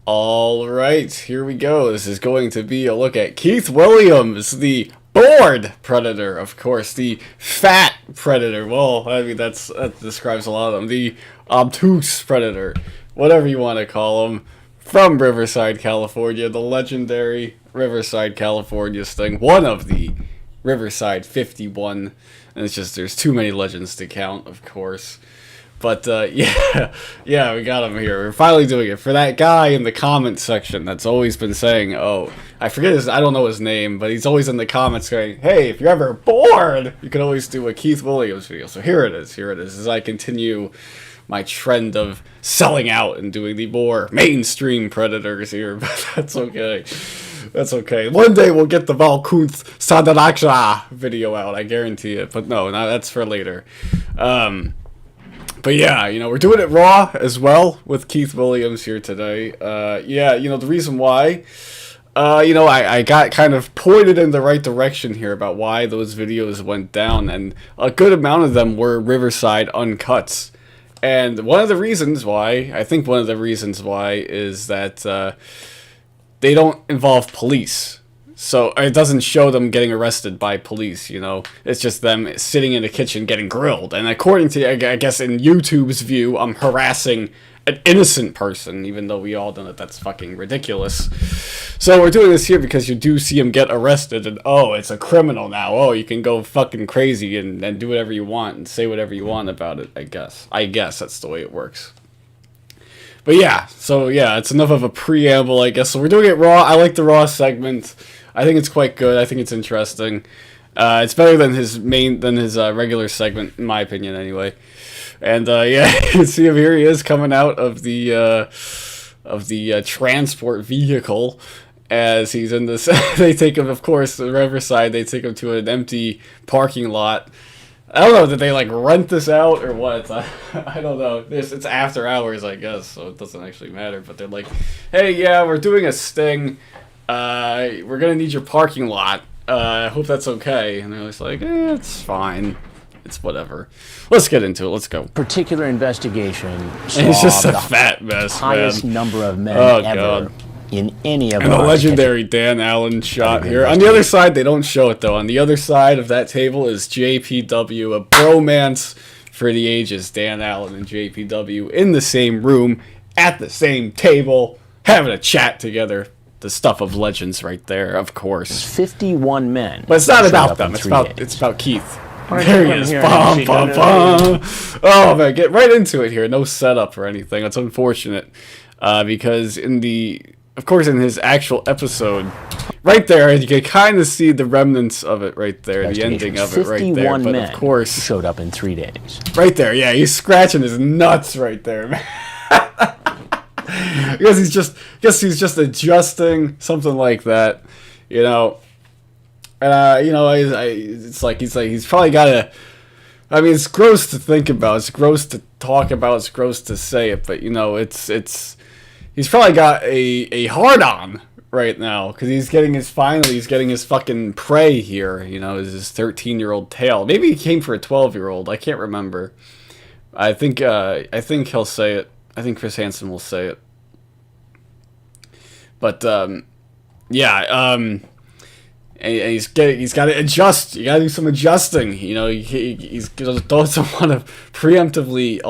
All right, here we go. This is going to be a look at Keith Williams, the bored predator, of course, the fat predator. Well, I mean, that describes a lot of them. The obtuse predator, whatever you want to call him, from Riverside, California, the legendary Riverside, California sting, one of the Riverside 51. And it's just, there's too many legends to count, of course. But, yeah, we got him here. We're finally doing it. For that guy in the comments section that's always been saying, oh, I forget I don't know his name, but he's always in the comments going, hey, if you're ever bored, you can always do a Keith Williams video. So here it is, as I continue my trend of selling out and doing the more mainstream predators here, but that's okay. That's okay. One day we'll get the Valkunth Sadaraksha video out, I guarantee it. But no, that's for later. But yeah, we're doing it raw as well with Keith Williams here today. Yeah, the reason why, I got kind of pointed in the right direction here about why those videos went down, and a good amount of them were Riverside uncuts. And one of the reasons why, is that they don't involve police. So it doesn't show them getting arrested by police, It's just them sitting in a kitchen getting grilled. And according to, I guess, in YouTube's view, I'm harassing an innocent person, even though we all know that that's fucking ridiculous. So we're doing this here because you do see him get arrested, and oh, it's a criminal now. Oh, you can go fucking crazy and do whatever you want and say whatever you want about it, I guess. I guess that's the way it works. But yeah, so yeah, it's enough of a preamble, I guess. So we're doing it raw. I like the raw segment. I think it's quite good. I think it's interesting. It's better than his regular segment, in my opinion, anyway. And yeah, you can see him here. He is coming out of the transport vehicle as he's in this. They take him, of course, to Riverside. They take him to an empty parking lot. I don't know, did they like rent this out or what? I don't know. It's after hours, I guess, so it doesn't actually matter. But they're like, hey, yeah, we're doing a sting. We're gonna need your parking lot. I hope that's okay. And they're just like, it's fine. It's whatever. Let's get into it. Let's go. Particular investigation. And he's just a fat mess, highest man. Number of men ever God. In any of and the legendary Dan Allen shot here. On the other side, they don't show it though. On the other side of that table is JPW, a bromance for the ages. Dan Allen and JPW in the same room, at the same table, having a chat together. The stuff of legends right there, of course. 51 men. But it's not about them. It's about Keith. There he is. Bum, bum, bum. Oh man, get right into it here. No setup or anything. It's unfortunate because in his actual episode, right there, you can kind of see the remnants of it right there, the ending of it right there. But of course, showed up in 3 days. Right there, yeah, he's scratching his nuts right there, man. I guess he's just adjusting, something like that, And it's like he's probably got to. I mean, it's gross to think about. It's gross to talk about. It's gross to say it, but he's probably got a hard on right now because he's getting his fucking prey here. His 13-year-old tail. Maybe he came for a 12-year-old. I can't remember. I think he'll say it. I think Chris Hansen will say it. But yeah, and he's got to adjust. You got to do some adjusting. He's don't want to preemptively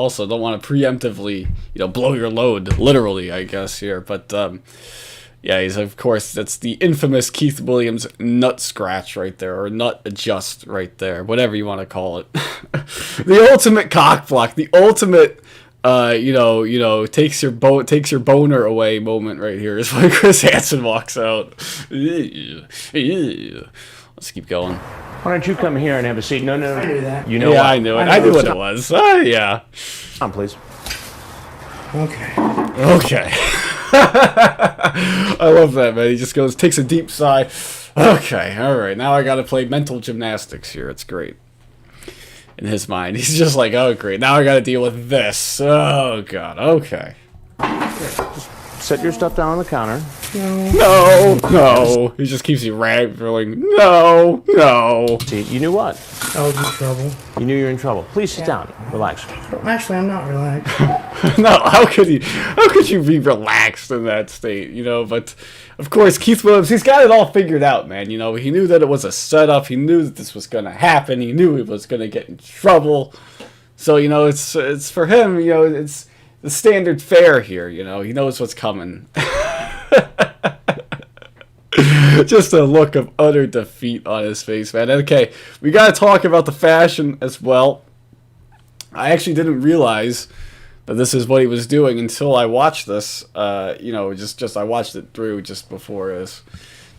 blow your load literally, I guess here. But yeah, he's of course that's the infamous Keith Williams nut scratch right there, or nut adjust right there, whatever you want to call it. The ultimate cock block, the ultimate. Takes your boner away moment right here is when Chris Hansen walks out. Let's keep going. Why don't you come here and have a seat? No. I knew that. You know yeah, what? I knew it. I knew what it was. Yeah. Come, please. Okay. I love that, man. He just takes a deep sigh. Okay, all right. Now I got to play mental gymnastics here. It's great. In his mind, he's just like, oh great, now I gotta deal with this. Oh god, okay. Set your stuff down on the counter. No, no. He just keeps you rambling. No, no. See, you knew what? I was in trouble. You knew you were in trouble. Please sit down. Relax. Actually, I'm not relaxed. No, how could you be relaxed in that state, you know? But of course, Keith Williams, he's got it all figured out, man. You know, he knew that it was a setup. He knew that this was gonna happen. He knew he was gonna get in trouble. So, you know, it's for him, you know, it's the standard fare here, you know. He knows what's coming. Just a look of utter defeat on his face, man. Okay, we gotta talk about the fashion as well. I actually didn't realize that this is what he was doing until I watched this. You know, just I watched it through just before this,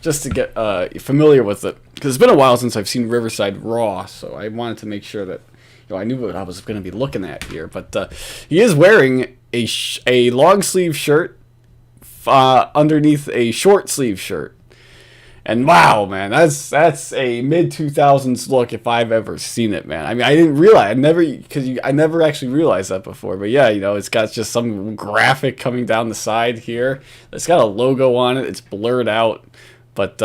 just to get familiar with it. Because it's been a while since I've seen Riverside Raw, so I wanted to make sure that, you know, I knew what I was going to be looking at here. But he is wearing a long sleeve shirt underneath a short sleeve shirt. And wow, man, that's a mid-2000s look if I've ever seen it, man. I mean, I didn't realize, I never actually realized that before. But yeah, you know, it's got just some graphic coming down the side here. It's got a logo on it. It's blurred out, but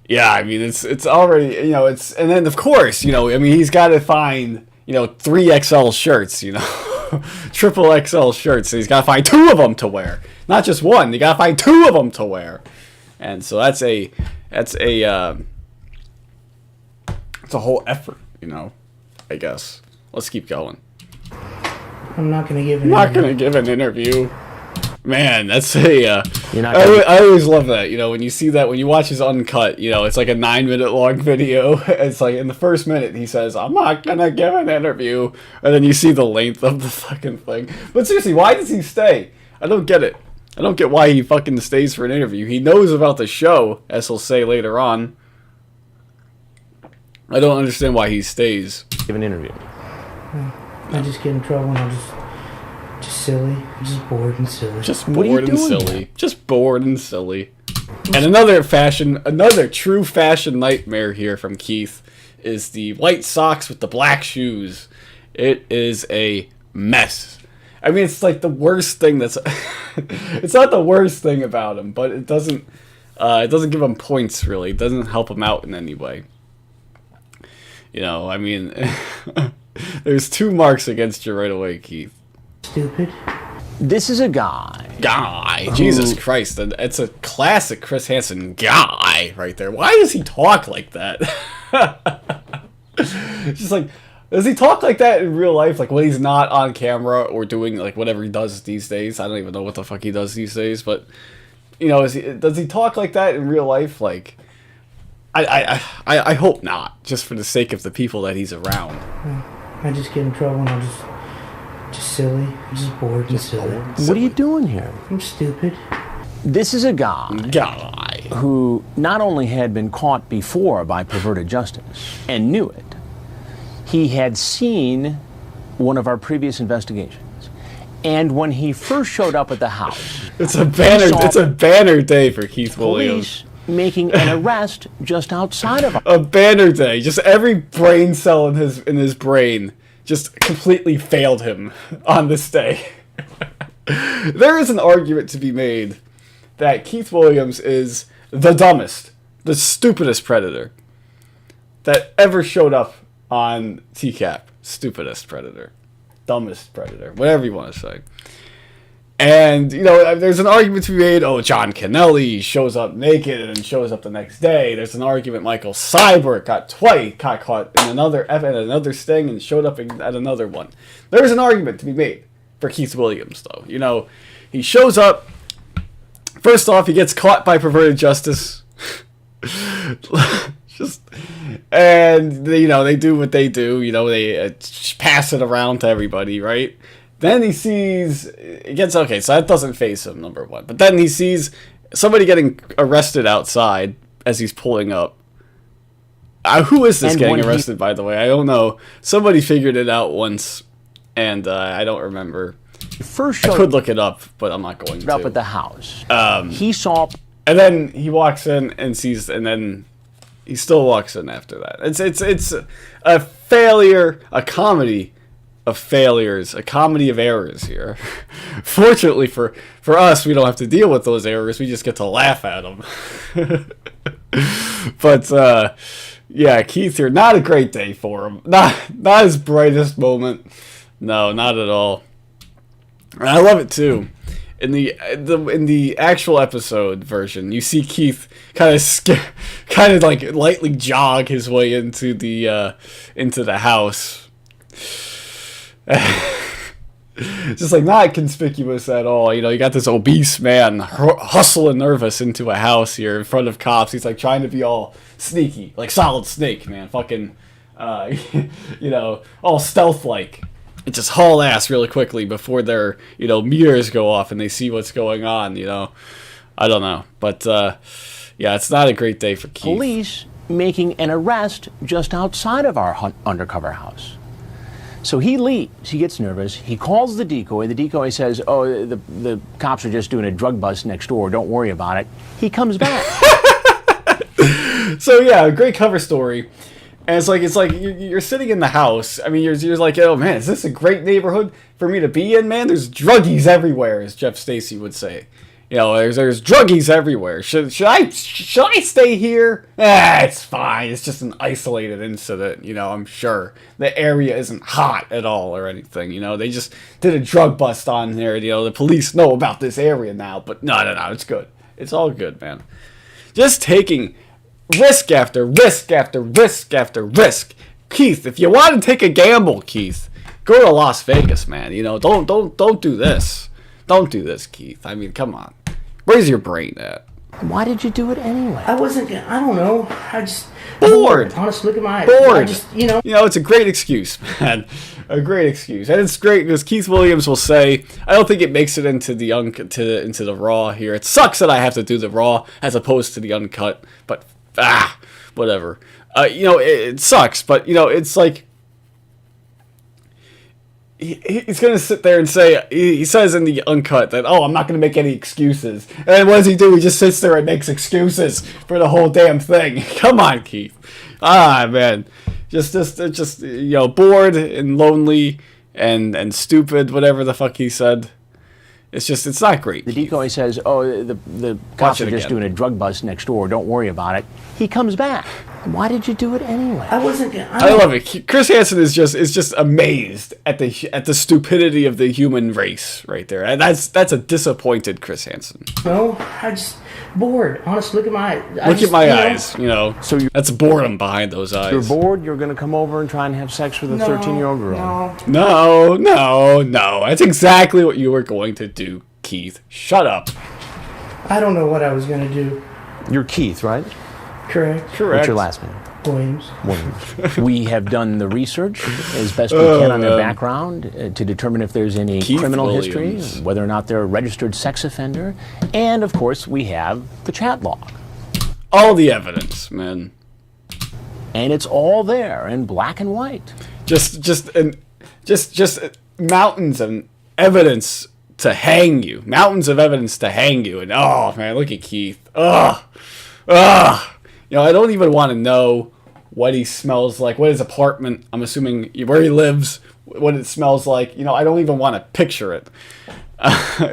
yeah, I mean, it's already, you know, and then of course, you know, I mean, he's got to find, you know, 3XL shirts, you know, triple XL shirts. So he's got to find 2 of them to wear, not just one. You got to find 2 of them to wear. And so that's a whole effort, you know, I guess. Let's keep going. I'm not going to give an interview. Man, that's a, You're not I always love that, you know, when you see that, when you watch his uncut, you know, it's like a 9-minute long video. It's like in the first minute he says, I'm not going to give an interview. And then you see the length of the fucking thing. But seriously, why does he stay? I don't get it. I don't get why he fucking stays for an interview. He knows about the show, as he'll say later on. I don't understand why he stays. Give an interview. I just get in trouble and I'm just silly. I'm just bored and silly. Just bored and silly. Just bored and silly. And another true fashion nightmare here from Keith is the white socks with the black shoes. It is a mess. I mean, it's like the worst thing that's... It's not the worst thing about him, but it doesn't give him points, really. It doesn't help him out in any way. You know, I mean... There's 2 marks against you right away, Keith. Stupid. This is a guy. Jesus Christ. It's a classic Chris Hansen guy right there. Why does he talk like that? It's just like... Does he talk like that in real life? Like when he's not on camera or doing like whatever he does these days? I don't even know what the fuck he does these days. But you know, does he talk like that in real life? Like, I hope not. Just for the sake of the people that he's around. I just get in trouble and I'm just silly. I'm just bored and silly. What are you doing here? I'm stupid. This is a guy who not only had been caught before by perverted justice and knew it. He had seen one of our previous investigations, and when he first showed up at the house, it's a banner day for Keith Williams. Police making an arrest just outside of a banner day. Just every brain cell in his brain just completely failed him on this day. There is an argument to be made that Keith Williams is the dumbest, the stupidest predator that ever showed up on TCAP. Stupidest predator. Dumbest predator. Whatever you want to say. And, you know, there's an argument to be made, oh, John Kennelly shows up naked and shows up the next day. There's an argument Michael Seibert got caught in another sting and showed up at another one. There's an argument to be made for Keith Williams, though. You know, he shows up. First off, he gets caught by perverted justice. And you know, they do what they do. You know, they pass it around to everybody, right? Then he gets okay. So that doesn't faze him, number one. But then he sees somebody getting arrested outside as he's pulling up. Who is this getting arrested, by the way? I don't know. Somebody figured it out once, and I don't remember. I could look it up, but I'm not going to. Up at the house, he saw, and then he walks in and sees, and then he still walks in after that. It's a failure, a comedy of failures, a comedy of errors here. Fortunately for us, we don't have to deal with those errors. We just get to laugh at them. But yeah, Keith here, not a great day for him. Not his brightest moment. No, not at all. And I love it too. In the actual episode version, you see Keith kind of like lightly jog his way into the house. Just like not conspicuous at all. You know, you got this obese man hustling nervous into a house here in front of cops. He's like trying to be all sneaky, like Solid Snake, man. Fucking, you know, all stealth-like. And just haul ass really quickly before their, you know, meters go off and they see what's going on, you know. I don't know. But, yeah, it's not a great day for Keith. Police making an arrest just outside of our undercover house. So he leaves. He gets nervous. He calls the decoy. The decoy says, oh, the cops are just doing a drug bust next door. Don't worry about it. He comes back. So, yeah, a great cover story. And it's like you're sitting in the house. I mean, you're like, oh man, is this a great neighborhood for me to be in, man? There's druggies everywhere, as Jeff Stacy would say. You know, there's druggies everywhere. Should I stay here? It's fine. It's just an isolated incident. You know, I'm sure the area isn't hot at all or anything. You know, they just did a drug bust on there. You know, the police know about this area now, but no, it's good. It's all good, man. Just taking risk after risk after risk after risk. Keith, if you want to take a gamble, Keith, go to Las Vegas, man. You know, don't do this. Don't do this, Keith. I mean, come on. Where's your brain at? Why did you do it anyway? I don't know. I just... Bored. Honest, look at my... Bored. I just, you know... You know, it's a great excuse, man. A great excuse. And it's great because Keith Williams will say, I don't think it makes it into the into the Raw here. It sucks that I have to do the Raw as opposed to the Uncut, but whatever. You know, it sucks, but, you know, it's like... He's going to sit there and say, he says in the Uncut that, oh, I'm not going to make any excuses. And then what does he do? He just sits there and makes excuses for the whole damn thing. Come on, Keith. Man. Just, you know, bored and lonely and stupid, whatever the fuck he said. It's not great. The decoy says, oh, the cops are just doing a drug bust next door. Don't worry about it. He comes back. Why did you do it anyway? I love it. Chris Hansen is just amazed at the stupidity of the human race right there. And that's a disappointed Chris Hansen. No, I just bored. Honest, look at my eyes. You know, so that's boredom behind those eyes. You're bored. You're going to come over and try and have sex with a 13-year-old girl. No. That's exactly what you were going to do, Keith. Shut up. I don't know what I was going to do. You're Keith, right? Correct. What's your last name? Williams. We have done the research as best we can on their background to determine if there's any criminal history, whether or not they're a registered sex offender, and of course we have the chat log. All the evidence, man. And it's all there in black and white. Just mountains of evidence to hang you. Mountains of evidence to hang you. And oh man, look at Keith. You know, I don't even want to know what he smells like, what his apartment, I'm assuming where he lives, what it smells like. You know, I don't even want to picture it.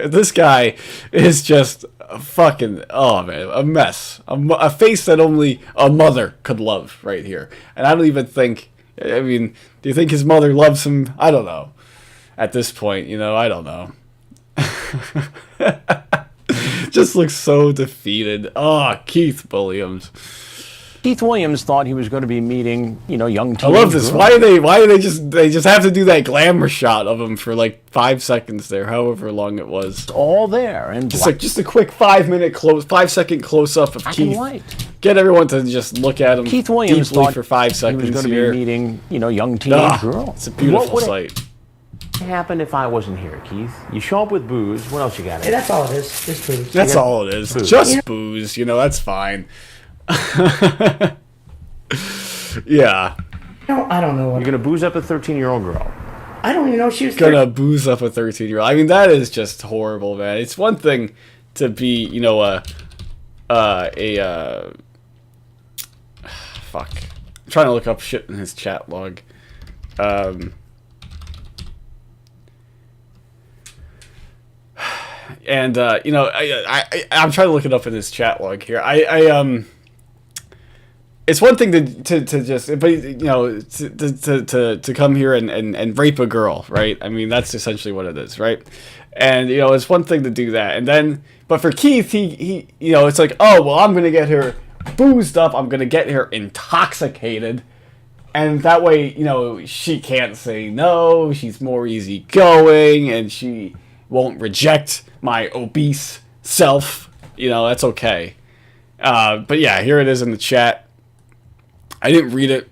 This guy is just a fucking, oh man, a mess. A face that only a mother could love right here. And I don't even think, I mean, do you think his mother loves him? I don't know. At this point, you know, I don't know. Just looks so defeated. Oh, Keith Williams. Keith Williams thought he was going to be meeting, you know, young teenage I love this. Why do they just have to do that glamour shot of him for like 5 seconds there, however long it was. It's all there and just a quick 5-second close up of Keith. White. Get everyone to just look at him. Keith Williams deeply thought for 5 seconds he was going to be meeting, you know, young teenage girl. It's a beautiful sight. What happened if I wasn't here, Keith? You show up with booze. What else you got? Hey, that's all it is. Just booze. That's all it is. Booze. Just booze. You know, that's fine. Yeah. No, I don't know. You're gonna booze up a 13-year-old girl. I don't even know she was gonna booze up a 13-year-old. I mean, that is just horrible, man. It's one thing to be, you know, fuck. I'm trying to look up shit in his chat log. And you know, I'm trying to look it up in his chat log here. It's one thing to just, but you know, to come here and rape a girl, right? I mean, that's essentially what it is, right? And you know, it's one thing to do that, and then, but for Keith, he you know, it's like, oh well, I'm gonna get her boozed up, I'm gonna get her intoxicated, and that way, you know, she can't say no, she's more easygoing, and she won't reject my obese self. You know, that's okay. But yeah, here it is in the chat. I didn't read it.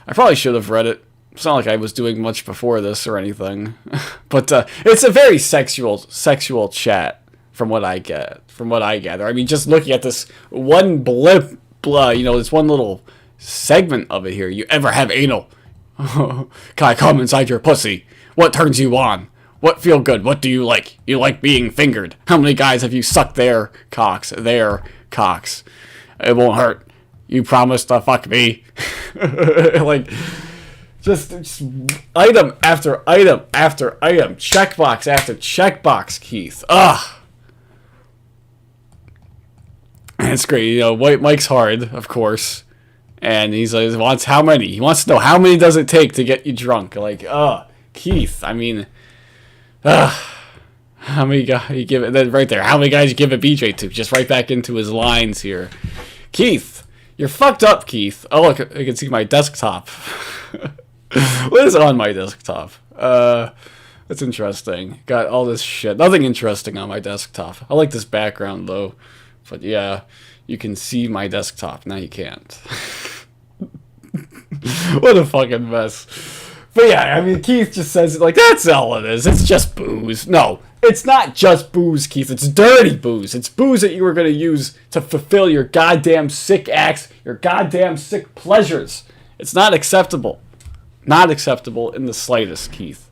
I probably should have read it. It's not like I was doing much before this or anything. But it's a very sexual chat from what I gather. I mean, just looking at this one blip, you know, this one little segment of it here. You ever have anal? Can I come inside your pussy? What turns you on? What feel good? What do you like? You like being fingered. How many guys have you sucked their cocks? Their cocks. It won't hurt. You promise to fuck me. Like, just item after item after item. Checkbox after checkbox, Keith. Ugh. And it's great. You know, White Mike's hard, of course. And he's like, wants how many? He wants to know how many does it take to get you drunk. Like, Keith, I mean... how many guys you give it? Then right there, how many guys you give a BJ to? Just right back into his lines here. Keith, you're fucked up, Keith. Oh look, I can see my desktop. What is on my desktop? That's interesting. Got all this shit. Nothing interesting on my desktop. I like this background though. But yeah, you can see my desktop. Now you can't. What a fucking mess. But yeah, I mean, Keith just says it like, that's all it is. It's just booze. No, it's not just booze, Keith. It's dirty booze. It's booze that you were going to use to fulfill your goddamn sick acts, your goddamn sick pleasures. It's not acceptable. Not acceptable in the slightest, Keith.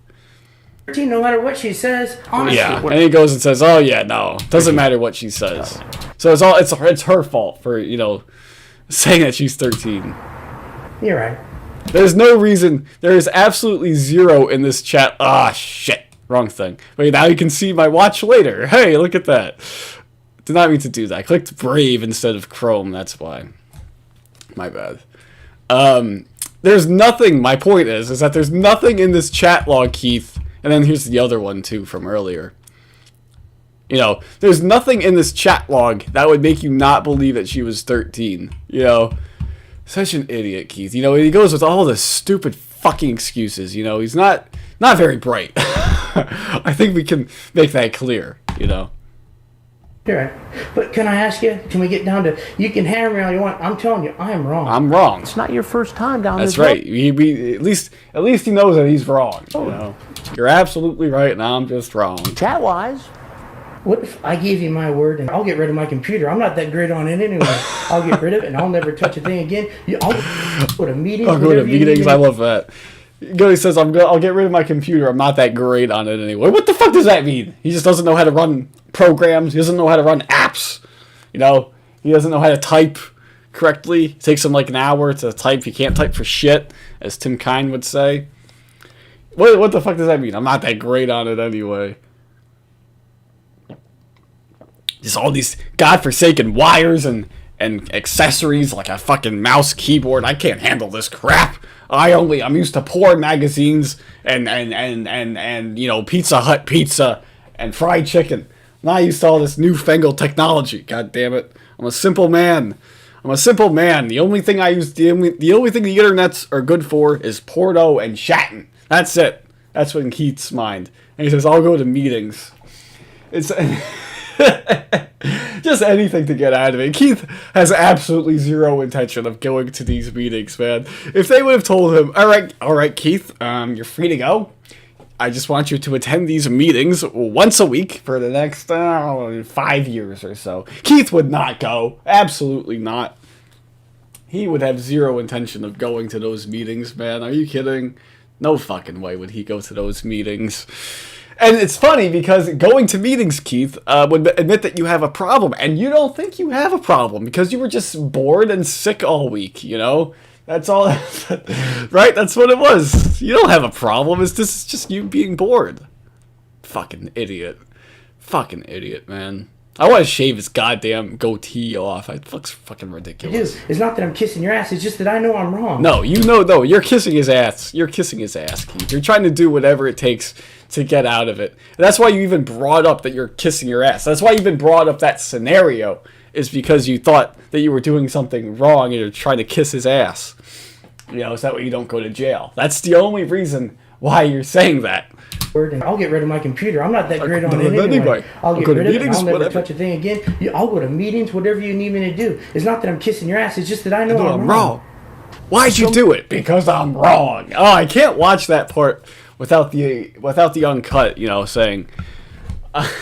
No matter what she says, honestly. Yeah, and he goes and says, oh yeah, no, doesn't matter what she says. So it's her fault for, you know, saying that she's 13. You're right. There's no reason. There is absolutely zero in this chat. Ah, shit. Wrong thing. Wait, now you can see my watch later. Hey, look at that. Did not mean to do that. I clicked Brave instead of Chrome. That's why. My bad. There's nothing. My point is that there's nothing in this chat log, Keith. And then here's the other one, too, from earlier. You know, there's nothing in this chat log that would make you not believe that she was 13. You know? Such an idiot, Keith. You know, he goes with all the stupid fucking excuses. You know, he's not very bright. I think we can make that clear, you know. You're right. But can I ask you, can we get down to, you can hammer me all you want. I'm telling you, I am wrong. I'm wrong. It's not your first time down That's this right. We at least he knows that he's wrong. You know, you're absolutely right, and I'm just wrong. Chat-wise. What if I give you my word and I'll get rid of my computer? I'm not that great on it anyway. I'll get rid of it and I'll never touch a thing again. I'll go to meetings. I'll go to meetings. I love that. He says, I'll get rid of my computer. I'm not that great on it anyway. What the fuck does that mean? He just doesn't know how to run programs. He doesn't know how to run apps. You know, he doesn't know how to type correctly. It takes him like an hour to type. He can't type for shit, as Tim Kine would say. What the fuck does that mean? I'm not that great on it anyway. Just all these godforsaken wires and accessories like a fucking mouse keyboard. I can't handle this crap. I'm used to porn magazines and you know, Pizza Hut pizza and fried chicken. I'm not used to all this newfangled technology. God damn it. I'm a simple man. The only thing the only thing the internets are good for is porno and chatting. That's it. That's what in Keith's mind. And he says, I'll go to meetings. It's just anything to get out of it. Keith has absolutely zero intention of going to these meetings, man. If they would have told him, all right, Keith, you're free to go. I just want you to attend these meetings once a week for the next 5 years or so. Keith would not go. Absolutely not. He would have zero intention of going to those meetings, man. Are you kidding? No fucking way would he go to those meetings. And it's funny because going to meetings, Keith, would admit that you have a problem. And you don't think you have a problem because you were just bored and sick all week, you know? That's all. Right? That's what it was. You don't have a problem. This is just you being bored. Fucking idiot. Fucking idiot, man. I want to shave his goddamn goatee off. It looks fucking ridiculous. It's not that I'm kissing your ass. It's just that I know I'm wrong. No, you're kissing his ass. You're kissing his ass, Keith. You're trying to do whatever it takes to get out of it. And that's why you even brought up that you're kissing your ass. That's why you even brought up that scenario, is because you thought that you were doing something wrong and you're trying to kiss his ass. You know, so that way you don't go to jail. That's the only reason why you're saying that. And I'll get rid of my computer. I'm not that great on it anyway. I'll get rid of it. I'll never touch a thing again. I'll go to meetings, whatever you need me to do. It's not that I'm kissing your ass. It's just that I know I'm wrong. Why'd you do it? Because I'm wrong. Oh, I can't watch that part without the uncut. You know, saying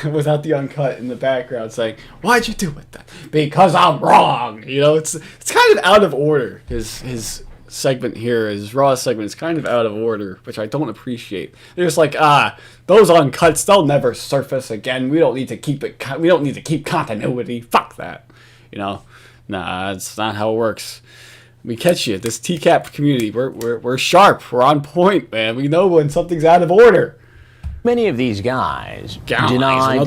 without the uncut in the background saying, "Why'd you do it then?" Because I'm wrong. You know, it's kind of out of order. His segment here, his raw segment, is kind of out of order, which I don't appreciate. They're just like, those uncuts, they'll never surface again. We don't need to keep it. We don't need to keep continuity. Fuck that. You know, nah, that's not how it works. We catch you. This TCAP community, we're sharp. We're on point, man. We know when something's out of order. Many of these guys deny.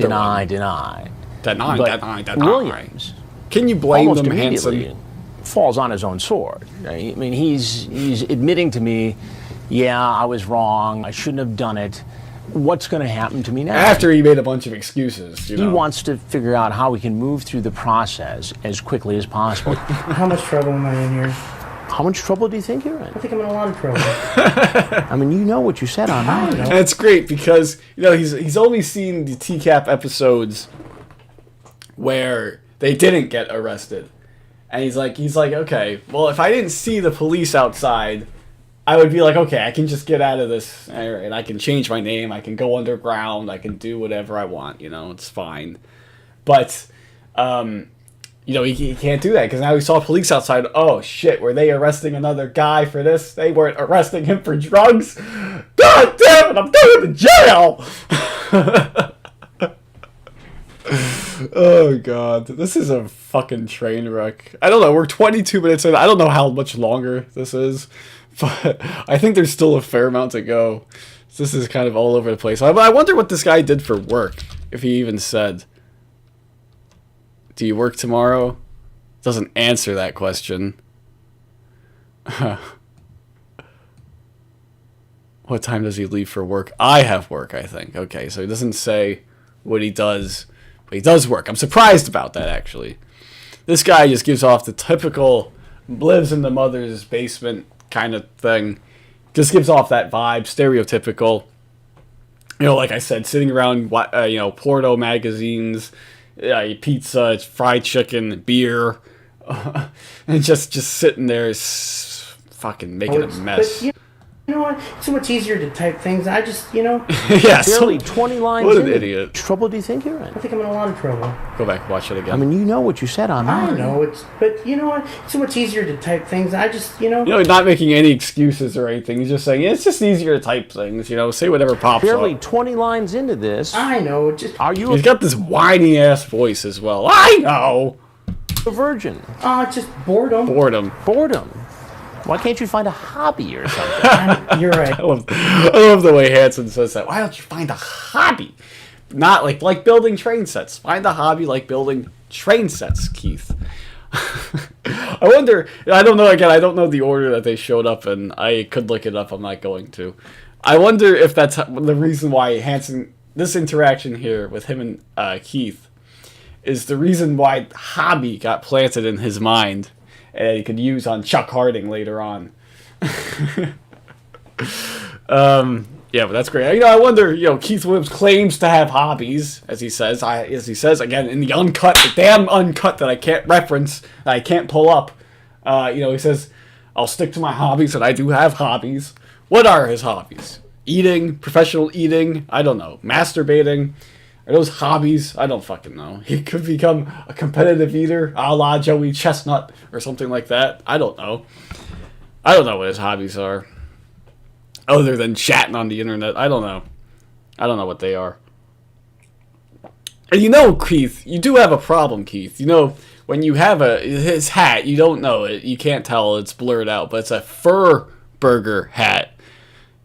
Williams, can you blame them, Hansen? Falls on his own sword. I mean, he's admitting to me, yeah, I was wrong. I shouldn't have done it. What's going to happen to me now? After he made a bunch of excuses, He wants to figure out how we can move through the process as quickly as possible. How much trouble am I in here? How much trouble do you think you're in? I think I'm in a lot of trouble. I mean, you know what you said on that. That's great because, you know, he's only seen the TCAP episodes where they didn't get arrested. And he's like, okay, well, if I didn't see the police outside, I would be like, okay, I can just get out of this, and I can change my name, I can go underground, I can do whatever I want, you know, it's fine. But, you know, he can't do that, because now he saw police outside. Oh, shit, were they arresting another guy for this? They weren't arresting him for drugs? God damn it, I'm going to jail! Oh god, this is a fucking train wreck. I don't know, we're 22 minutes in. I don't know how much longer this is, but I think there's still a fair amount to go. This is kind of all over the place. I wonder what this guy did for work, if he even said. Do you work tomorrow? Doesn't answer that question. What time does he leave for work? I have work, I think. Okay, so he doesn't say what he does. But he does work. I'm surprised about that, actually. This guy just gives off the typical lives in the mother's basement kind of thing. Just gives off that vibe, stereotypical. You know, like I said, sitting around, you know, Porto magazines, pizza, fried chicken, beer, and just sitting there, fucking making a mess. You know what? It's so much easier to type things. I just, you know. Yeah, barely 20 lines. What an idiot. Trouble do you think you're in? I think I'm in a lot of trouble. Go back, watch it again. I mean, you know what you said on that. I know, but you know what? It's so much easier to type things. I just, you know. You know, not making any excuses or anything. He's just saying, it's just easier to type things, you know, say whatever pops barely up. 20 lines into this. I know. Are you He's got this whiny-ass voice as well. I know! a virgin? It's just boredom. Boredom. Why can't you find a hobby or something? You're right. I love the way Hansen says that. Why don't you find a hobby? Not like building train sets. Find a hobby like building train sets, Keith. I wonder, I don't know, again, I don't know the order that they showed up in. I could look it up, I'm not going to. I wonder if that's the reason why Hansen, this interaction here with him and Keith, is the reason why hobby got planted in his mind. And he could use on Chuck Harding later on. Yeah, but that's great. You know, I wonder, you know, Keith Williams claims to have hobbies, as he says, again, in the uncut, the damn uncut that I can't reference, that I can't pull up. You know, he says, I'll stick to my hobbies, and I do have hobbies. What are his hobbies? Eating, professional eating, I don't know, masturbating. Are those hobbies? I don't fucking know. He could become a competitive eater, a la Joey Chestnut, or something like that. I don't know. I don't know what his hobbies are. Other than chatting on the internet. I don't know. I don't know what they are. And you know, Keith, you do have a problem, Keith. You know, when you have his hat, you don't know it. You can't tell. It's blurred out. But it's a fur burger hat.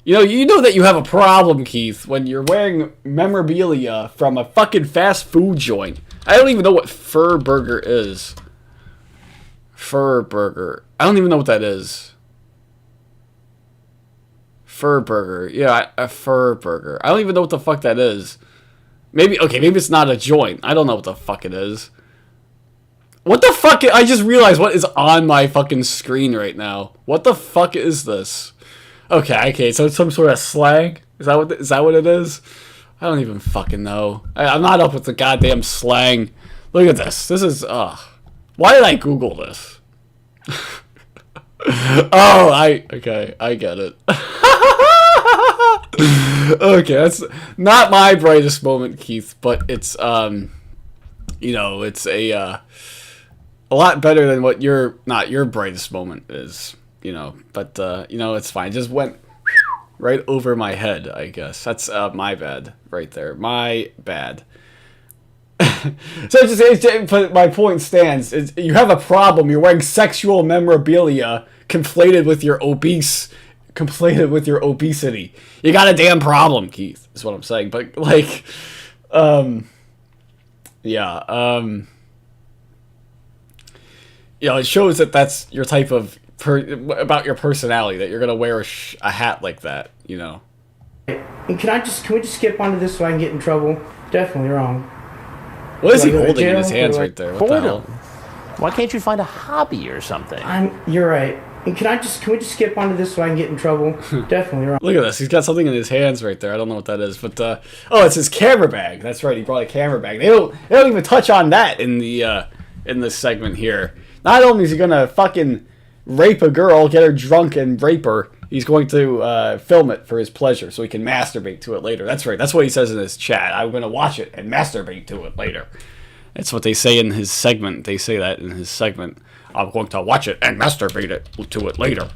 You know that you have a problem, Keith, when you're wearing memorabilia from a fucking fast food joint. I don't even know what Fur Burger is. Fur Burger. I don't even know what that is. Fur Burger. Yeah, a Fur Burger. I don't even know what the fuck that is. Maybe it's not a joint. I don't know what the fuck it is. What the fuck? I just realized what is on my fucking screen right now. What the fuck is this? Okay, so it's some sort of slang? Is that what it is? I don't even fucking know. I'm not up with the goddamn slang. Look at this. This is, why did I Google this? Okay, I get it. Okay, that's not my brightest moment, Keith, but it's, it's a lot better than what not your brightest moment is, but, it's fine. It just went right over my head, I guess. That's, my bad right there. My bad. So but my point stands. You have a problem. You're wearing sexual memorabilia conflated with your obesity. You got a damn problem, Keith, is what I'm saying. But, it shows that that's your type of, about your personality, that you're going to wear a hat like that, And can we just skip onto this so I can get in trouble? Definitely wrong. What is he holding in his hands right there? What the hell? Why can't you find a hobby or something? You're right. And can we just skip onto this so I can get in trouble? Definitely wrong. Look at this. He's got something in his hands right there. I don't know what that is, but it's his camera bag. That's right. He brought a camera bag. They don't even touch on that in this segment here. Not only is he gonna fucking rape a girl, get her drunk and rape her, he's going to film it for his pleasure so he can masturbate to it later. That's right. That's what he says in his chat. I'm going to watch it and masturbate to it later. That's what they say in his segment. They say that in his segment. I'm going to watch it and masturbate to it later.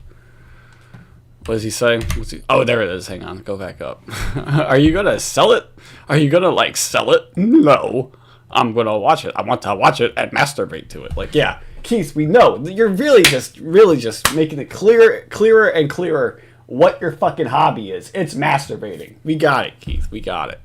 What is he saying? Oh, there it is. Hang on. Go back up. Are you going to sell it? Are you going to, sell it? No. I'm going to watch it. I want to watch it and masturbate to it. Yeah. Keith, we know you're really just making it clearer and clearer what your fucking hobby is. It's masturbating. We got it, Keith. We got it.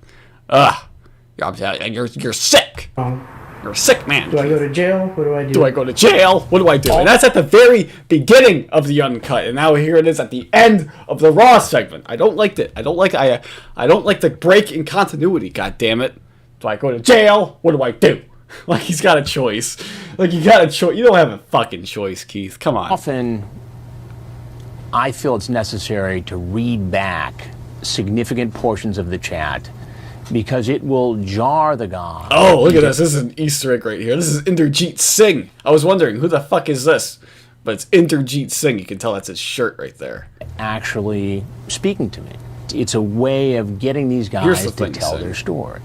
You're sick. You're a sick man. Do I go to jail? What do I do? Do I go to jail? What do I do? And that's at the very beginning of the Uncut, and now here it is at the end of the Raw segment. I don't like it. I don't like the break in continuity. God damn it. Do I go to jail? What do I do? He's got a choice. You got a choice. You don't have a fucking choice, Keith. Come on. Often, I feel it's necessary to read back significant portions of the chat because it will jar the god. Oh, look at this. This is an Easter egg right here. This is Inderjeet Singh. I was wondering, who the fuck is this? But it's Inderjeet Singh. You can tell that's his shirt right there. Actually speaking to me. It's a way of getting these guys to tell their story.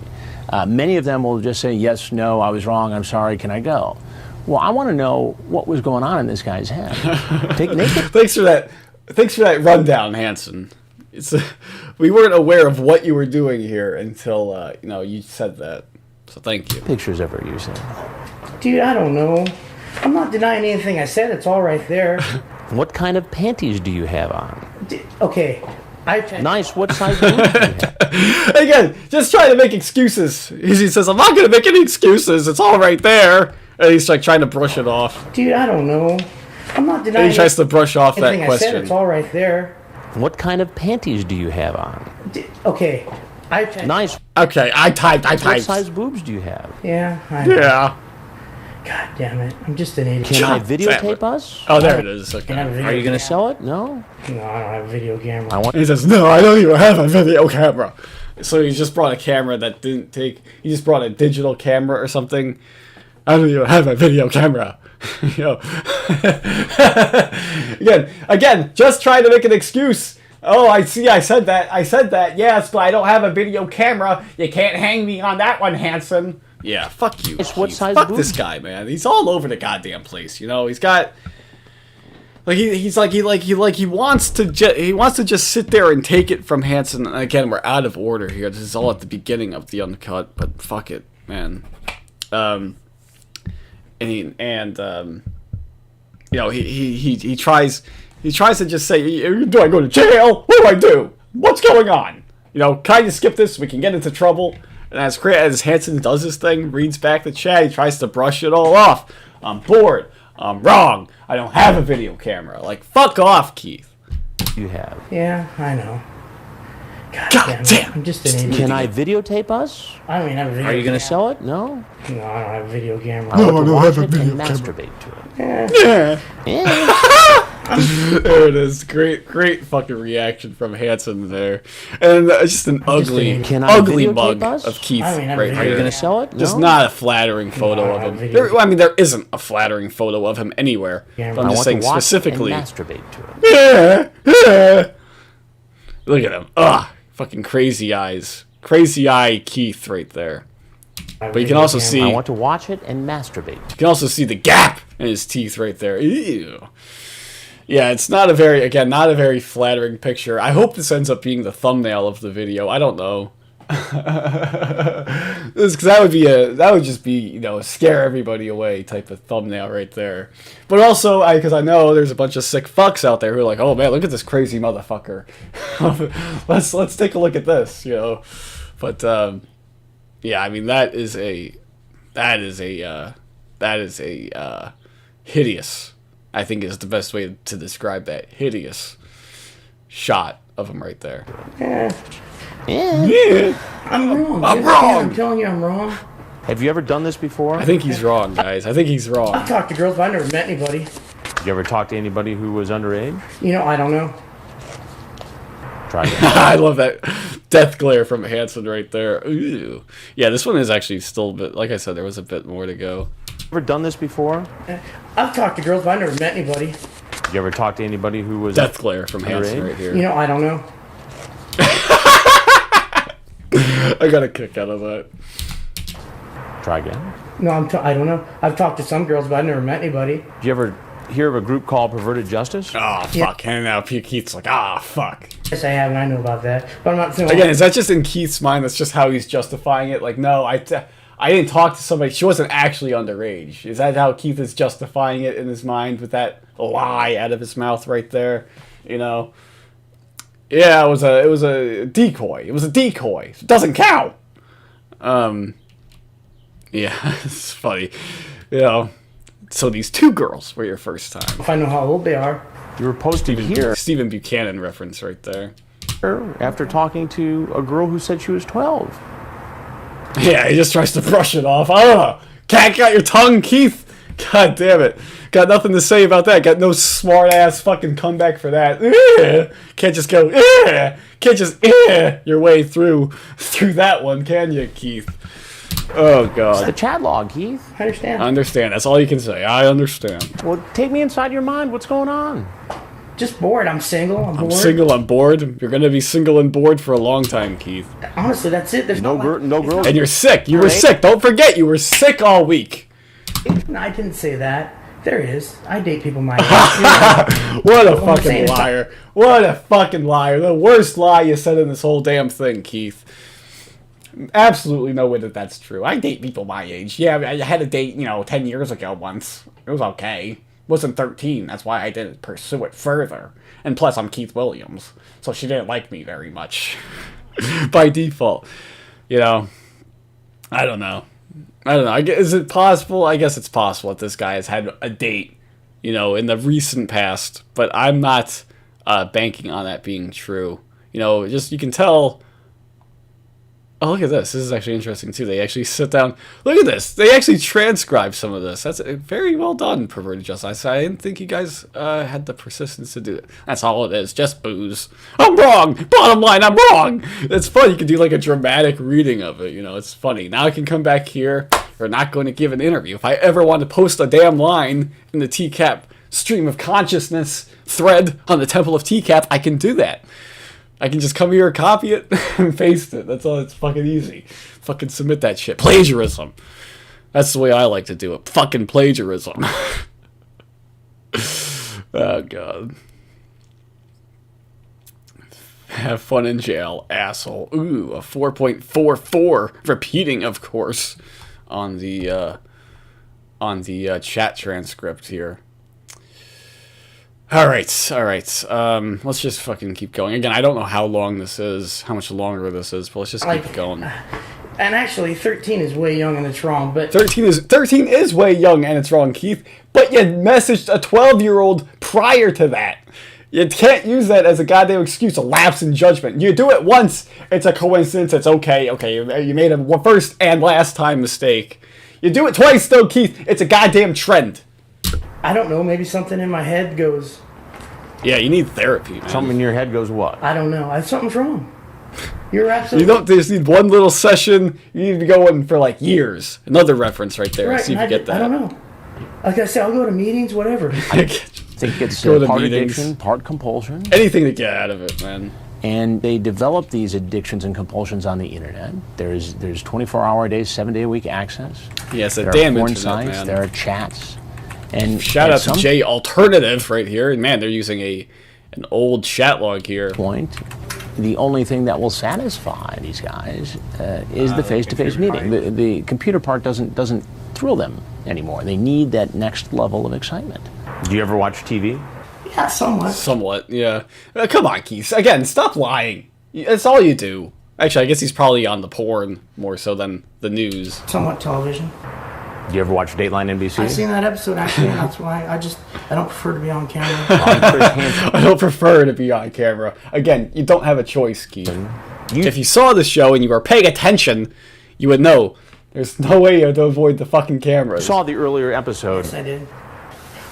Many of them will just say, yes, no, I was wrong, I'm sorry, can I go? Well, I want to know what was going on in this guy's head. Thanks for that rundown, Hansen. We weren't aware of what you were doing here until you said that. So thank you. Pictures of her, you said. Dude, I don't know. I'm not denying anything I said. It's all right there. What kind of panties do you have on? Okay. Nice. What size boobs do you have? Again, just trying to make excuses. He says, I'm not going to make any excuses. It's all right there. And he's trying to brush it off. Dude, I don't know. I'm not denying. And he tries to brush off that question. I said, it's all right there. What kind of panties do you have on? Okay. Nice. Okay, I typed. What size boobs do you have? Yeah. Yeah. God damn it. I'm just an idiot. Can I videotape us? Oh, there it is. Okay. Are you going to sell it? No? No, I don't have a video camera. He says, no, I don't even have a video camera. So he just brought a camera that didn't take... He just brought a digital camera or something. I don't even have a video camera. Again, just trying to make an excuse. Oh, I see, I said that, yes, but I don't have a video camera. You can't hang me on that one, Hansen. Yeah, fuck you. What size fuck this guy, man. He's all over the goddamn place. He's got he wants to just sit there and take it from Hansen. Again, we're out of order here. This is all at the beginning of the Uncut, but fuck it, man. He tries to just say, do I go to jail? What do I do? What's going on? You know, kind of skip this so we can get into trouble. And as Hansen does his thing, reads back the chat, he tries to brush it all off. I'm bored. I'm wrong. I don't have a video camera. Like, fuck off, Keith. You have. Yeah, I know. God damn. I'm just an idiot. Can I videotape us? I don't even have a video Are you going to camera. sell it? No. No, I don't have a video camera. I want to watch it and masturbate to it. Yeah. There it is. Great fucking reaction from Hansen there. And just an ugly mug of Keith right here. Are you going to sell it? No? Just not a flattering photo of him. There isn't a flattering photo of him anywhere. Yeah, I'm just saying specifically. And masturbate to it. Yeah. Look at him. Ugh. Fucking crazy eyes. Crazy eye Keith right there. But you can also see... I want to watch it and masturbate. You can also see the gap in his teeth right there. Ew. Yeah, it's not a very flattering picture. I hope this ends up being the thumbnail of the video. I don't know. Because that would just be, you know, scare everybody away type of thumbnail right there. But also, because I know there's a bunch of sick fucks out there who are like, oh man, look at this crazy motherfucker. let's take a look at this, you know. But yeah, I mean that is a hideous, I think is the best way to describe that, hideous shot of him right there. Yeah. I'm wrong. I'm wrong. I'm telling you, I'm wrong. Have you ever done this before? I think he's wrong, guys. I think he's wrong. I've talked to girls, but I've never met anybody. Did you ever talk to anybody who was underage? You know, I don't know. Try it. I love that death glare from Hansen right there. Ooh. Yeah, this one is actually still a bit, like I said, there was a bit more to go. Ever done this before? I've talked to girls, but I've never met anybody. Did you ever talk to anybody who was Death glare from Hansen right here. You know, I don't know. I got a kick out of that. Try again. No, I don't know. I've talked to some girls, but I've never met anybody. Did you ever hear of a group called Perverted Justice? Oh, fuck. And now Keith's like, fuck. Yes, I have, and I know about that. But I'm not saying... Again, is that just in Keith's mind? That's just how he's justifying it? Like, no, I didn't talk to somebody. She wasn't actually underage. Is that how Keith is justifying it in his mind with that lie out of his mouth right there? You know? Yeah, it was a decoy. It was a decoy. It doesn't count. Yeah, it's funny. You know, so these two girls were your first time. If I know how old they are. You were posted here Stephen Buchanan reference right there. after talking to a girl who said she was 12. Yeah, he just tries to brush it off. Cat got your tongue, Keith. God damn it. Got nothing to say about that. Got no smart ass fucking comeback for that. Can't just go, can't just your way through that one, can you, Keith? Oh, God. It's the chat log, Keith. I understand. I understand. That's all you can say. I understand. Well, take me inside your mind. What's going on? Just bored. I'm single. I'm bored. I'm single. I'm bored. You're going to be single and bored for a long time, Keith. Honestly, that's it. There's no girls. And you're sick. You were sick. Don't forget, you were sick all week. No, I didn't say that. There is. I date people my age. What a fucking liar. What a fucking liar. The worst lie you said in this whole damn thing, Keith. Absolutely no way that that's true. I date people my age. Yeah, I had a date, 10 years ago once. It was okay. It wasn't 13. That's why I didn't pursue it further. And plus, I'm Keith Williams. So she didn't like me very much. By default. I don't know. Is it possible? I guess it's possible that this guy has had a date, in the recent past. But I'm not banking on that being true. You can tell... Oh, look at this. This is actually interesting, too. They actually sit down. Look at this. They actually transcribe some of this. That's very well done, Perverted Justice. I didn't think you guys had the persistence to do it. That's all it is. Just booze. I'm wrong. Bottom line, I'm wrong. It's fun. You can do like a dramatic reading of it. It's funny. Now I can come back here. We're not going to give an interview. If I ever want to post a damn line in the TCAP stream of consciousness thread on the Temple of TCAP, I can do that. I can just come here, copy it, and paste it. That's all. It's fucking easy. Fucking submit that shit. Plagiarism. That's the way I like to do it. Fucking plagiarism. Oh, God. Have fun in jail, asshole. Ooh, a 4.44. Repeating, of course, on the chat transcript here. All right. Let's just fucking keep going. Again, I don't know how long this is, how much longer this is, but let's just keep going. And actually, 13 is way young and it's wrong. But 13 is way young and it's wrong, Keith. But you messaged a 12-year-old prior to that. You can't use that as a goddamn excuse, a lapse in judgment. You do it once, it's a coincidence, it's okay. Okay, you made a first and last time mistake. You do it twice, though, Keith, it's a goddamn trend. I don't know, maybe something in my head goes... Yeah, you need therapy, man. Something in your head goes what? I don't know. Something's wrong. You're absolutely... You don't just need one little session. You need to go in for, like, years. Another reference right there. Right, see if you get that. I don't know. Like I said, I'll go to meetings, whatever. I think it's part addiction, part compulsion. Anything to get out of it, man. And they develop these addictions and compulsions on the internet. There's 24-hour-a-day, 7-day-a-week access. Yes, a there damn are porn internet, sites, man. there are chats. And shout out to J Alternative right here. And man, they're using an old chat log here. The only thing that will satisfy these guys is the face-to-face meeting. The computer part doesn't thrill them anymore. They need that next level of excitement. Do you ever watch TV? Yeah, somewhat. Somewhat, yeah. Come on, Keith. Again, stop lying. That's all you do. Actually, I guess he's probably on the porn more so than the news. Somewhat television. Do you ever watch Dateline NBC? I've seen that episode, actually, and that's why I don't prefer to be on camera. I don't prefer to be on camera. Again, you don't have a choice, Keith. If you saw the show and you were paying attention, you would know there's no way to avoid the fucking cameras. Saw the earlier episode. Yes, I did.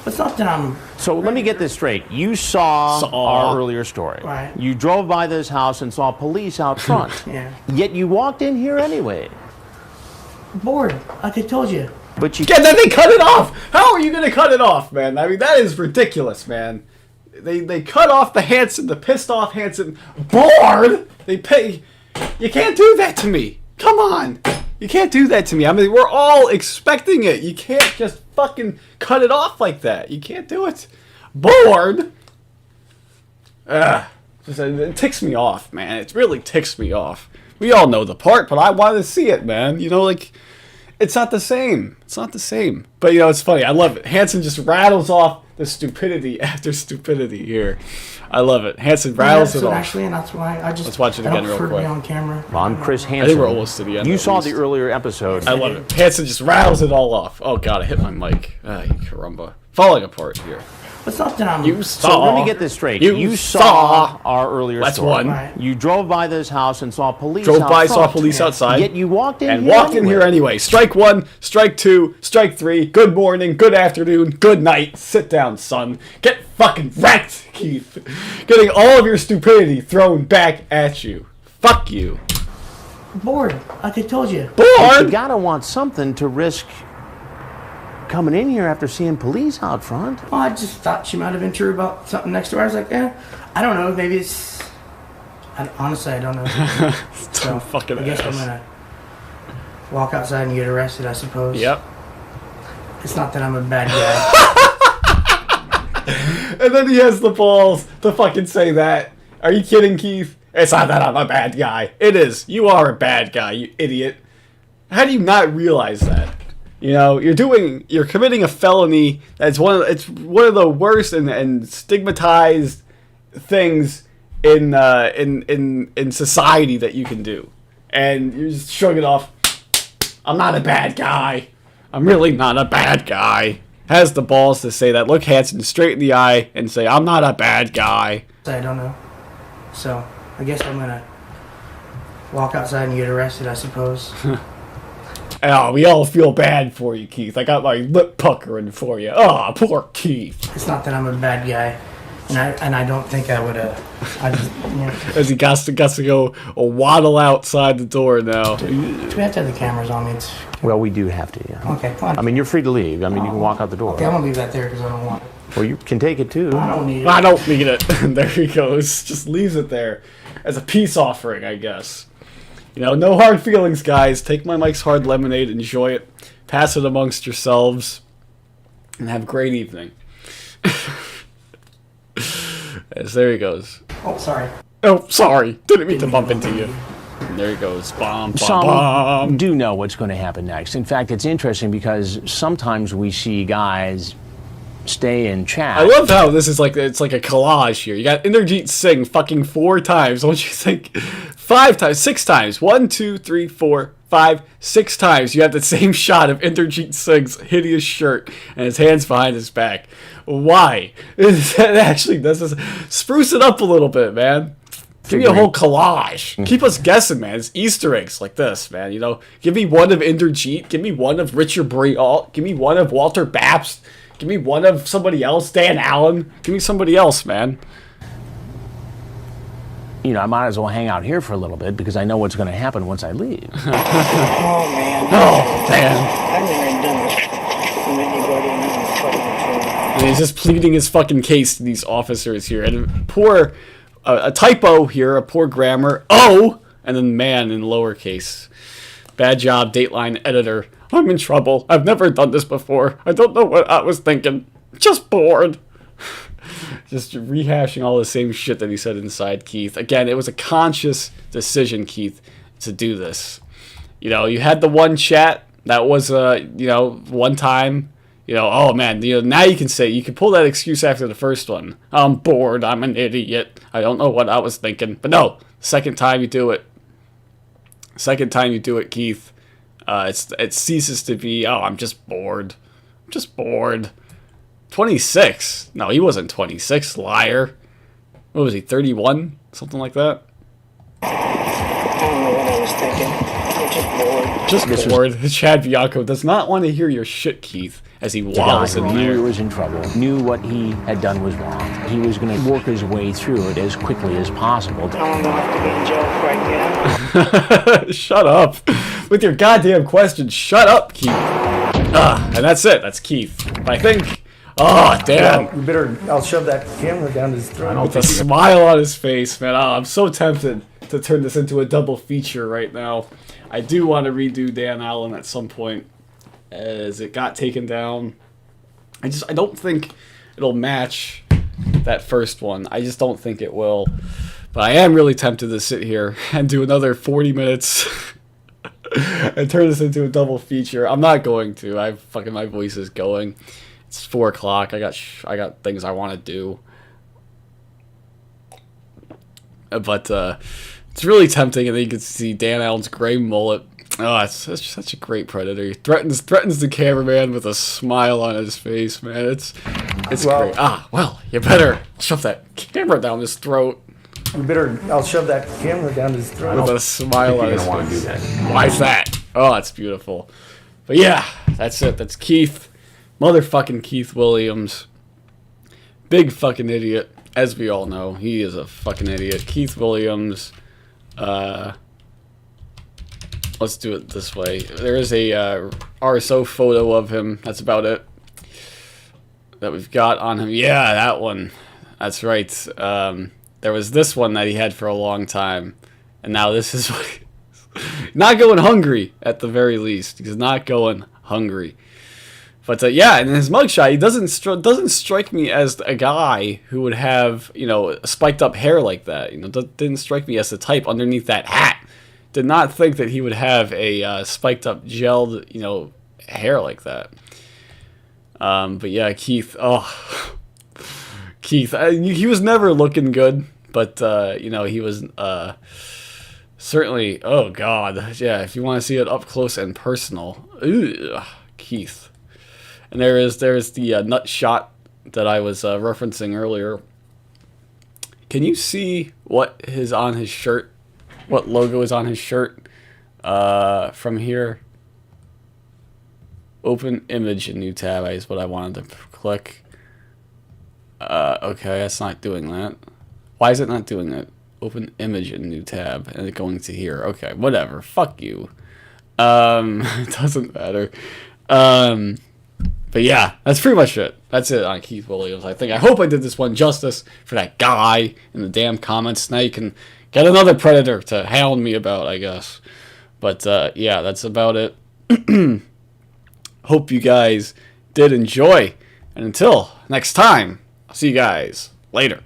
It's not that I'm... So let me get this straight. You saw our earlier story. Right. You drove by this house and saw police out front. Yeah. Yet you walked in here anyway. Bored, like I told you. But you... Yeah, then they cut it off! How are you going to cut it off, man? I mean, that is ridiculous, man. They cut off the Hansen, the pissed off Hansen. Bored? They pay... You can't do that to me. Come on. You can't do that to me. I mean, we're all expecting it. You can't just fucking cut it off like that. You can't do it. Bored? It ticks me off, man. It really ticks me off. We all know the part, but I want to see it, man. You know, like... It's not the same. It's not the same. But, you know, it's funny. I love it. Hansen just rattles off the stupidity after stupidity here. I love it. Hansen rattles it off. Actually, and that's why Let's watch it again real quick. To be on camera. Well, I'm Chris Hansen. I think we're almost to the end. You saw the earlier episode. I love it. Hansen just rattles it all off. Oh, God, I hit my mic. Ah, you caramba. Falling apart here. It's not that I'm... You saw... So let me get this straight. You saw our earlier That's story. one. Right. You drove by this house and saw police saw police outside. Yet you walked in and here walked in here anyway. Strike one, strike two, strike three. Good morning, good afternoon, good night. Sit down, son. Get fucking wrecked, Keith. Getting all of your stupidity thrown back at you. Fuck you. Bored, like I told you. But you gotta want something to risk coming in here after seeing police out front. Well, I just thought she might have been true about something next door. I was like, I don't know. Maybe it's... honestly, I don't know. So, fucking I guess I'm going to walk outside and get arrested, I suppose. Yep. It's not that I'm a bad guy. And then he has the balls to fucking say that. Are you kidding, Keith? It's not that I'm a bad guy. It is. You are a bad guy, you idiot. How do you not realize that? You know, you're committing a felony that's one of the worst and stigmatized things in society that you can do. And you're just shrugging it off. I'm not a bad guy. I'm really not a bad guy. Has the balls to say that. Look Hansen straight in the eye and say, I'm not a bad guy. I don't know. So, I guess I'm going to walk outside and get arrested, I suppose. Oh, we all feel bad for you, Keith. I got my lip puckering for you. Oh, poor Keith. It's not that I'm a bad guy, and I don't think I would have. As he got to go waddle outside the door now. Do we have to have the cameras on me? Well, we do have to, yeah. Okay, fine. I mean, you're free to leave. I mean, you can walk out the door. Okay, I'm going to leave that there because I don't want it. Well, you can take it, too. I don't need it. I don't need it. There he goes. Just leaves it there as a peace offering, I guess. You know, no hard feelings, guys. Take my Mike's Hard Lemonade, enjoy it, pass it amongst yourselves, and have a great evening. Yes, there he goes. Oh, sorry. Oh, sorry. Didn't mean to bump into you. And there he goes. Bomb, bomb, bomb. Some do know what's going to happen next. In fact, it's interesting because sometimes we see guys stay in chat. I love how this is like, it's like a collage here. You got Inderjeet Singh fucking 4 times. Don't you think? 5 times, 6 times. 1, 2, 3, 4, 5, 6 times. You have the same shot of Inderjeet Singh's hideous shirt and his hands behind his back. Why? That actually does this. Spruce it up a little bit, man. Give me a whole collage. Keep us guessing, man. It's Easter eggs like this, man. You know, give me one of Inderjeet. Give me one of Richard Brialt. Give me one of Walter Babst. Give me one of somebody else. Dan Allen. Give me somebody else, man. You know, I might as well hang out here for a little bit because I know what's going to happen once I leave. Oh, man. Oh, man. I've never done this. And he's just pleading his fucking case to these officers here. And poor... a typo here, a poor grammar. Oh! And then man in lowercase. Bad job, Dateline editor. I'm in trouble. I've never done this before. I don't know what I was thinking. Just bored. Just rehashing all the same shit that he said inside, Keith. Again, it was a conscious decision, Keith, to do this. You know, you had the one chat. That was, you know, one time. You know, oh man, you know, now you can say, you can pull that excuse after the first one. I'm bored, I'm an idiot, I don't know what I was thinking. But no, second time you do it. Second time you do it, Keith, it ceases to be, oh, I'm just bored. I'm just bored. 26? No, he wasn't 26, liar. What was he, 31? Something like that? I don't know what I was thinking. I'm just bored. Just bored. Chad Bianco does not want to hear your shit, Keith. As he waddles in there. Knew he was in trouble, knew what he had done was wrong. He was going to work his way through it as quickly as possible. I don't have to get in jail right now. Shut up. With your goddamn questions, shut up, Keith. And that's it. That's Keith. I think... Oh, damn. Well, you better... I'll shove that camera down his throat. With a smile on his face, man. Oh, I'm so tempted to turn this into a double feature right now. I do want to redo Dan Allen at some point. As it got taken down. I don't think it'll match that first one. I just don't think it will. But I am really tempted to sit here and do another 40 minutes and turn this into a double feature. I'm not going to. My voice is going. It's 4 o'clock. I got things I want to do. But it's really tempting, and then you can see Dan Allen's gray mullet. Oh, it's such a great predator. He threatens the cameraman with a smile on his face, man. It's great. Ah, well, you better shove that camera down his throat. You better... I'll shove that camera down his throat. With a smile on his face. Want to do that. Why's that? Oh, that's beautiful. But yeah, that's it. That's Keith. Motherfucking Keith Williams. Big fucking idiot. As we all know, he is a fucking idiot. Keith Williams, let's do it this way. There is a RSO photo of him. That's about it. That we've got on him. Yeah, that one. That's right. There was this one that he had for a long time. And now this is what not going hungry, at the very least. He's not going hungry. But yeah, in his mugshot, he doesn't strike me as a guy who would have, you know, spiked up hair like that. You know, didn't strike me as the type underneath that hat. Did not think that he would have a spiked up, gelled, you know, hair like that. But yeah, Keith. Oh, Keith. He was never looking good, but you know, he was certainly. Oh God, yeah. If you want to see it up close and personal, Keith. And there's the nut shot that I was referencing earlier. Can you see what is on his shirt? What logo is on his shirt from here? Open image in new tab is what I wanted to click. Okay, that's not doing that. Why is it not doing that? Open image in new tab and it's going to here. Okay, whatever. Fuck you. It doesn't matter. But yeah, that's pretty much it. That's it on Keith Williams, I think. I hope I did this one justice for that guy in the damn comments. Now you can get another predator to hound me about, I guess. But yeah, that's about it. Hope you guys did enjoy. And until next time, I'll see you guys later.